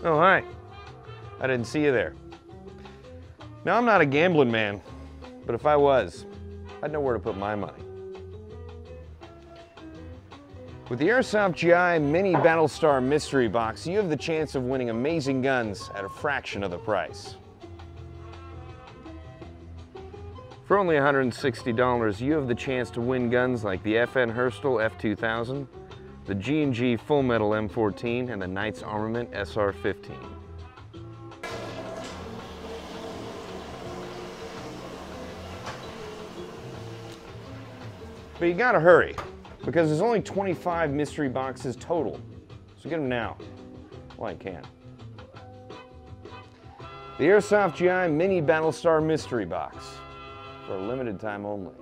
Oh, hi. I didn't see you there. Now, I'm not a gambling man, but if I was, I'd know where to put my money. With the Airsoft GI Mini Battlestar Mystery Box, you have the chance of winning amazing guns at a fraction of the price. For only $160, you have the chance to win guns like the Herstal F2000, the G&G Full Metal M14, and the Knight's Armament SR15. But you gotta hurry, because there's only 25 mystery boxes total. So get them now, while you can. The Airsoft GI Mini Battlestar Mystery Box, for a limited time only.